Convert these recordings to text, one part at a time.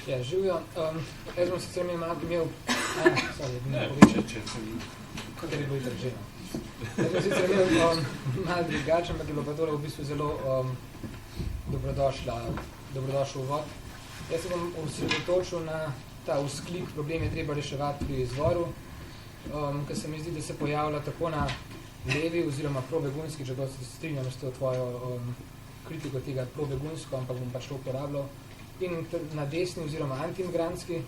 Ja, živijo. Jaz bom sicer imel... Kateri bo itak žena. Jaz bom sicer imel malo drugačen, ampak je bilo pa tole v bistvu zelo dobrodošel uvod. Jaz se bom osredotočil na ta vzklik, problem je treba reševati pri izvoru, ker se mi zdi, da se pojavlja tako na levi oziroma probegunski, če dosti strinjam s to tvojo kritiko tega probegunsko, ampak bom pač to uporabljal, in na desni oziroma antimigrantski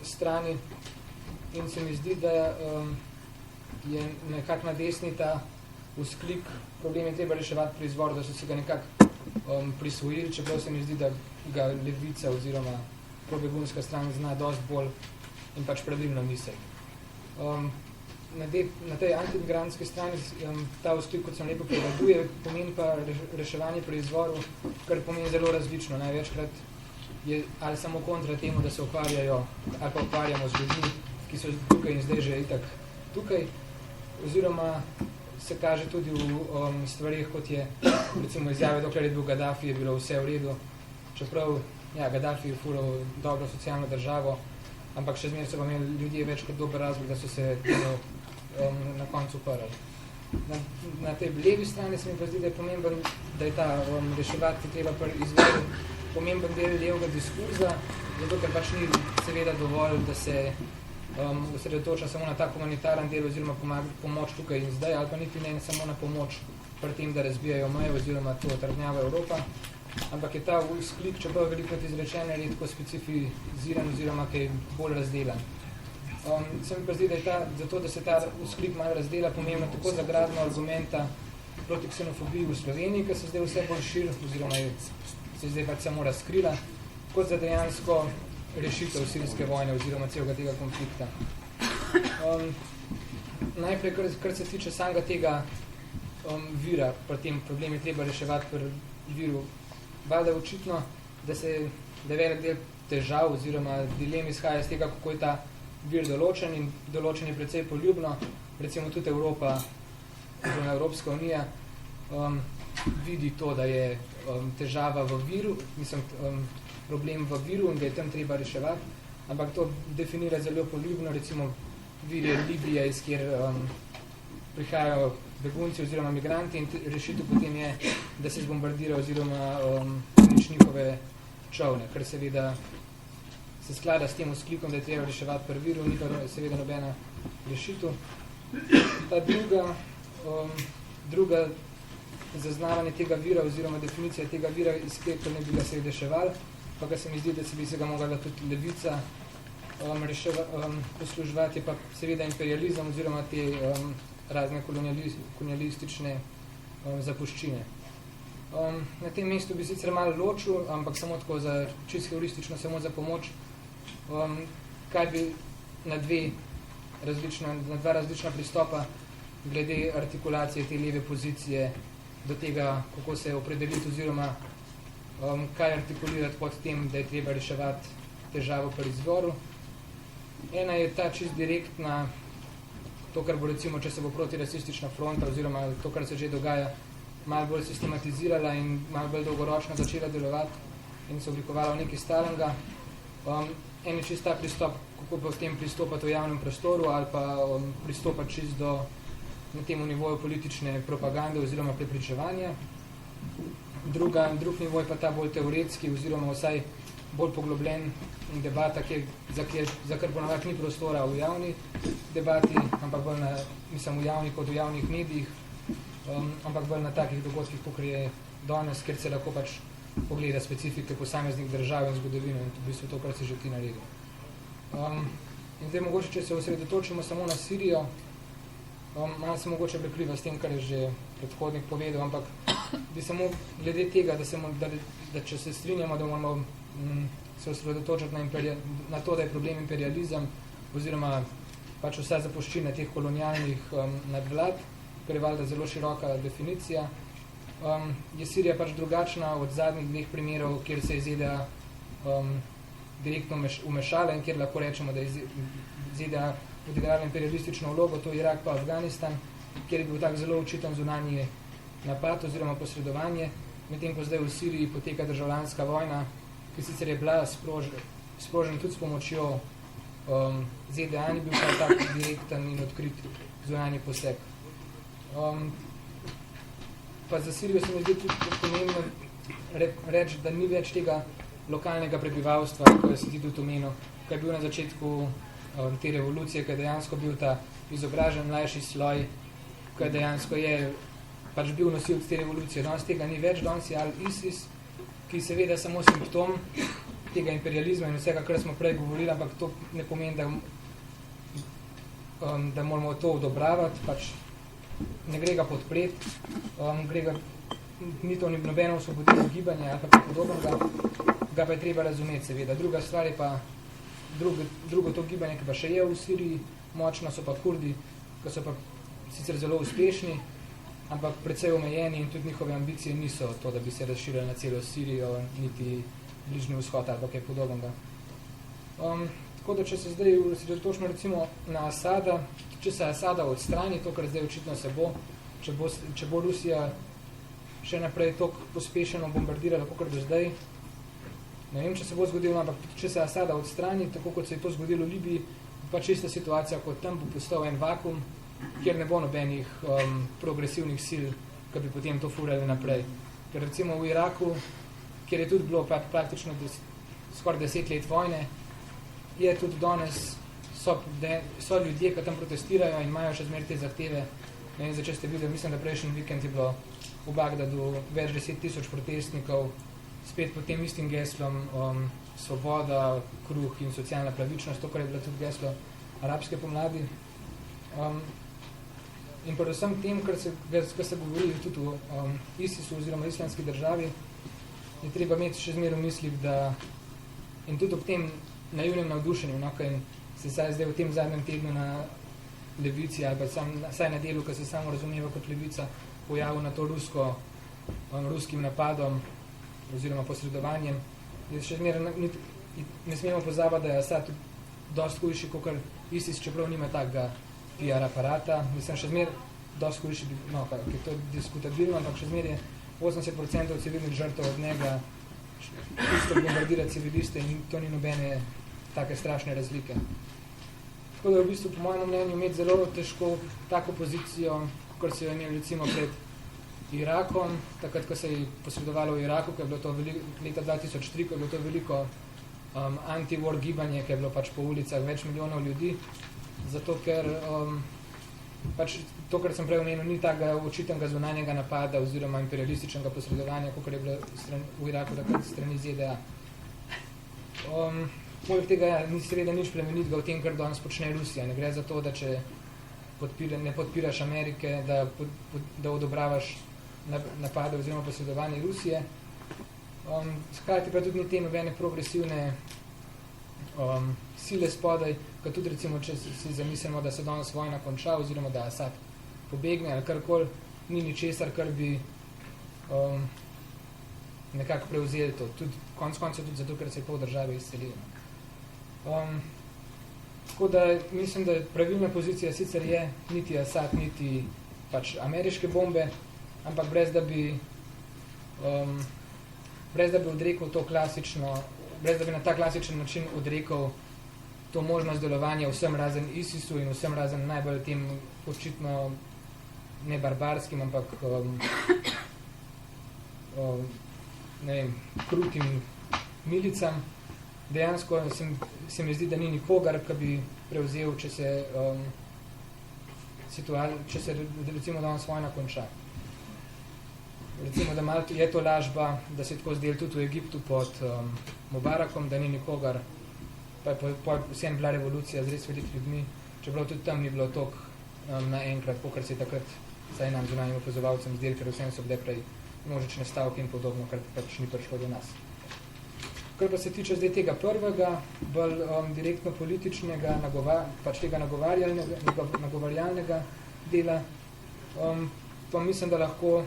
strani. In se mi zdi, da je nekako na desni ta vzklik, problem je treba reševati pri izvoru, da so se ga nekako prisvojili, čeprav se mi zdi, da ga levica oziroma probegunska stran zna dosti bolj in pač pravilno misliti. Na tej antimigrantski strani ta vzklik, kot sem lepo prevladuje, pomeni pa reševanje pri izvoru, kar pomeni zelo različno. Največkrat je ali samo kontra temu, da se ukvarjajo ali pa ukvarjamo z ljudmi, ki so tukaj in zdaj že itak tukaj, oziroma se kaže tudi v stvarih, kot je recimo izjave, dokler je bil Gaddafi, je bilo vse v redu, čeprav Gaddafi je fural dobro socialno državo, ampak še zmeraj so pa imeli ljudje več kot dober razlog, da so se na koncu uprli. Na tej levi strani se mi pa zdi, da je pomemben, da je ta reševati treba izvedel pomemben del levega diskurza, zato ker pač ni seveda dovolj, da se osredotoča samo na ta humanitaren del oziroma pomoč tukaj in zdaj, ali pa niti ne samo na pomoč pri tem, da razbijajo meje oziroma to trdnjava Evropa, ampak je ta vzklik, čeprav veliko izrečen, redko specifiziran oziroma kaj bolj razdelan. Se mi pa zdi, da je zato, da se ta vzklik malo razdela, pomembno tako za gradno argumenta proti ksenofobiji v Sloveniji, ki se zdaj vse bolj širi, oziroma se zdaj pač samo razkrila, kot za dejansko rešitev sirijske vojne oziroma celega tega konflikta. Najprej, kar se tiče samega tega vira, pri tem problemi treba reševati pri viru, valjda je očitno, da je velik del težav oziroma dilem izhaja iz tega, kako je ta vir določen in določen je precej poljubno. Recimo tudi Evropa, oziroma Evropska unija, vidi to, da je težava v viru, problem v viru in da je tam treba reševati, ampak to definira zelo poljubno, recimo vir je Libija, iz kjer prihajajo begunci oziroma migranti in rešitev potem je, da se zbombardira oziroma njihove čovne, kar seveda se sklada s tem vzklikom, da je treba reševati pri viru, ni pa seveda nobena rešitev. Ta druga zaznavanje tega vira oziroma definicija tega vira, iz kjer ne bi ga se reševali, pa kar se mi zdi, da se bi se ga mogla tudi levica posluževati, je pa seveda imperializem oziroma te razne kolonialistične zapuščine. Na tem mestu bi sicer malo ločil, ampak samo tako za čisto heuristično, samo za pomoč, kaj bi na dva različna pristopa glede artikulacije te leve pozicije do tega, kako se opredeliti oziroma kaj artikulirati pod tem, da je treba reševati težavo pri izvoru. Ena je ta čist direktna, to, kar bo recimo, če se bo protirasistična fronta oziroma to, kar se že dogaja, malo bolj sistematizirala in malo bolj dolgoročno začela delovati in se oblikovala v nekaj stalenga. En je čist ta pristop, kako pa v tem pristopati v javnem prostoru ali pa pristopati čist do na temu nivoju politične propagande oziroma prepričevanja. Drug nivo je pa ta bolj teoretski oziroma vsaj bolj poglobljen debata, za kar ponavadi ni prostora v javni debati, ampak bolj v javnih kot v javnih medijih, ampak bolj na takih dogodkih, kakor je danes, ker se lahko pač pogleda specifike posameznih držav in zgodovino in v bistvu to, kar se že ti naredi. In zdaj mogoče, če se osredotočimo samo na Sirijo, malo se mogoče prekriva s tem, kar je že predhodnik povedal, ampak bi samo glede tega, da če se strinjamo, da moramo se osredotočiti na to, da je problem imperializem oziroma pač vsa zapuščina teh kolonialnih nadvlad, kar je valjda zelo široka definicija. Je Sirija pač drugačna od zadnjih dveh primerov, kjer se je ZDA direktno umešala in kjer lahko rečemo, da je ZDA odigrala imperialistično vlogo, to je Irak pa Afganistan, kjer je bil tak zelo očiten zunanji napad oziroma posredovanje, medtem ko zdaj v Siriji poteka državljanska vojna, ki sicer je bila sprožena tudi s pomočjo ZDA, ni bil pa tak direkten in odkrit zunanji poseg. Pa za Sirijo se mi zdi tudi pomembno reči, da ni več tega lokalnega prebivalstva, ko se ti tudi omenil, ko je bil na začetku te revolucije, ko je dejansko bil ta izobražen mlajši sloj, ko je dejansko pač bil nosilc te revolucije. Danes tega ni več, danes je ISIS, ki seveda samo simptom tega imperializma in vsega, kar smo prej govorili, ampak to ne pomeni, da moramo to odobravati, pač ne gre ga podpreti, ni to nobeno osvobodilno gibanje ali pa podobnega, ga pa je treba razumeti seveda. Druga stvar je pa drugo to gibanje, ki pa še je v Siriji, močno so pa Kurdi, ki so pa sicer zelo uspešni, ampak precej omejeni in tudi njihove ambicije niso to, da bi se razširili na celo Sirijo, niti Bližnji vzhod ali kaj podobnega. Tako da, če se zdaj osredotočimo recimo na Asada, če se Asada odstrani, to, kar zdaj očitno se bo, če bo Rusija še naprej toliko pospešeno bombardirala, kot do zdaj, ne vem, če se bo zgodilo, ampak če se Asada odstrani, tako kot se je to zgodilo v Libiji, pa čista situacija, kot tam bo postal en vakum, kjer ne bo nobenih progresivnih sil, ki bi potem to furali naprej. Ker recimo v Iraku, kjer je tudi bilo praktično skoraj 10 let vojne, je tudi danes so ljudje, ki tam protestirajo in imajo še zmeraj te zahteve. Ne vem, če ste videli, mislim, da prejšnji vikend je bilo v Bagdadu več 10,000 protestnikov, spet pod tem istim geslom svoboda, kruh in socialna pravičnost, to, kar je bilo tudi geslo arabske pomladi. In predvsem tem, kar se govori tudi o ISIS-u oziroma islamski državi, je treba imeti še zmeraj v mislih, da in tudi ob tem naivnem navdušenju, no, kaj se zdaj v tem zadnjem tednu na levici ali pa saj na delu, ki se samo razumeva kot levica, pojavil na to ruskim napadom oziroma posredovanjem, je še zmeraj ne smemo pozabiti, da je Asad dosti hujši, kot ISIS, čeprav nima takega PR aparata. Mislim, še zmeraj dosti hujši, no, je to diskutabilno, ampak še zmeraj je 80% civilnih žrtev od njega isto bombardira civiliste in to ni nobene take strašne razlike. Tako da je v bistvu, po mojem mnenju, imeti zelo težko tako pozicijo, kot se je imel recimo pred Irakom, takrat, ko se je posredovalo v Iraku, ko je bilo to leta 2003, ko je bilo to veliko anti-war gibanje, ki je bilo pač po ulicah več milijonov ljudi, zato ker pač to, kar sem prej omenil, ni takega očitnega zunanjega napada oziroma imperialističnega posredovanja, kot je bilo v Iraku takrat strani ZDA. Poleg tega ni seveda nič plemenitega v tem, kar danes počne Rusija. Ne gre za to, da če ne podpiraš Amerike, da odobravaš napade oziroma posredovanje Rusije. Hkrati pa tudi ni te nobene progresivne sile spodaj, kot tudi recimo, če si zamislimo, da se danes vojna konča oziroma da Asad pobegne ali karkoli, ni ničesar, kar bi nekako prevzeli to. Tudi konec koncev tudi zato, ker se je pol države izselilo. Tako da mislim, da pravilna pozicija sicer je niti Asad, niti pač ameriške bombe, ampak brez da bi odrekel to klasično, brez da bi na ta klasičen način odrekel to možnost delovanja vsem razen ISIS-u in vsem razen najbolj tem očitno ne barbarskim, ampak ne vem, krutim milicam. Dejansko se mi zdi, da ni nikogar, ki bi prevzel, če se recimo danes vojna konča. Recimo, da malo je to lažba, da se tako zdel tudi v Egiptu pod Mubarakom, da ni nikogar, pa je vsem bila revolucija z res velikih ljudmi, čeprav tudi tam ni bilo toliko naenkrat, kakor se je takrat saj nam zunanjim opozovalcem zdel, ker vsem so bile prej množične stavke in podobno, kar pač ni prišlo do nas. Kar pa se tiče zdaj tega prvega, bolj direktno političnega, pač tega nagovarjalnega dela, pa mislim, da lahko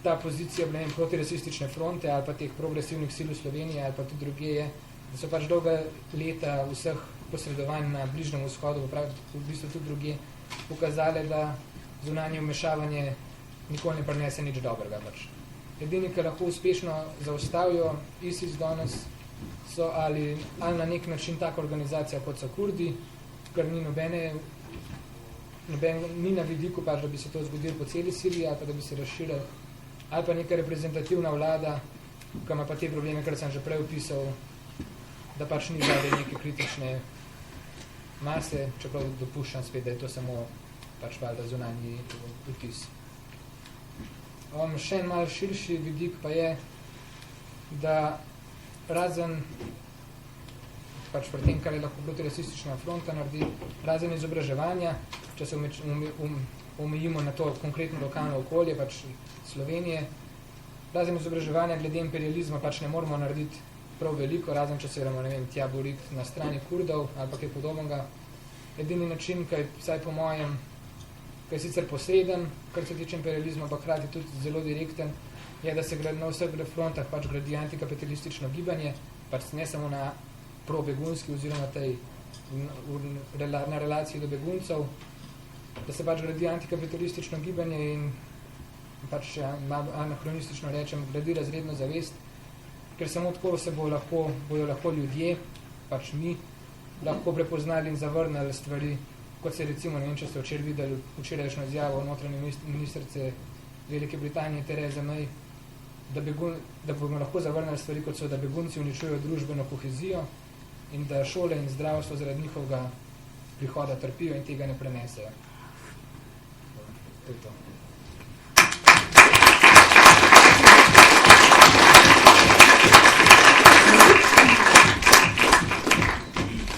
ta pozicija protirasistične fronte ali pa teh progresivnih sil v Sloveniji ali pa tudi drugje je, da so pač dolga leta vseh posredovanj na Bližnjem vzhodu, v bistvu tudi drugje, pokazali, da zunanje vmešavanje nikoli ne prinese nič dobrega. Pač. edini, ki lahko uspešno zaustavijo ISIS danes, so ali na nek način taka organizacija, kot so Kurdi, ker ni ni na vidiku, pač, da bi se to zgodilo po celi Siriji, ali pa da bi se razširili, ali pa neka reprezentativna vlada, ki ima pa te probleme, kar sem že prej opisal, da pač ni zadaj neke kritične mase, čeprav dopuščam spet, da je to samo pač valjda zunanji vtis. Še en malo širši vidik pa je, da razen pač pri tem, kar je lahko protirasistična fronta naredi, razen izobraževanja, če se omejimo na to konkretno lokalno okolje, pač Slovenije, razen izobraževanja glede imperializma pač ne moramo narediti prav veliko, razen če se gremo, ne vem, tja boriti na strani Kurdov ali pa kaj podobnega. Edini način, ki je vsaj po mojem, ki je sicer posreden, kar se tiče imperializma, pa hkrati tudi zelo direkten, je, da se na vseh frontah pač gradi antikapitalistično gibanje, pač ne samo na pro-begunski oziroma tej, na relaciji do beguncev, da se pač gradi antikapitalistično gibanje in pač anahronistično rečem, gradi razredno zavest, ker samo tako se bojo lahko ljudje, pač mi, lahko prepoznali in zavrnali stvari, kot se recimo, ne vem, če ste včeraj videli včerajšnjo izjavo notranje ministrice Velike Britanije Therese May, da bomo lahko zavrnili stvari, kot so, da begunci uničujejo družbeno kohezijo in da šole in zdravstvo zaradi njihovega prihoda trpijo in tega ne prenesejo. To je to.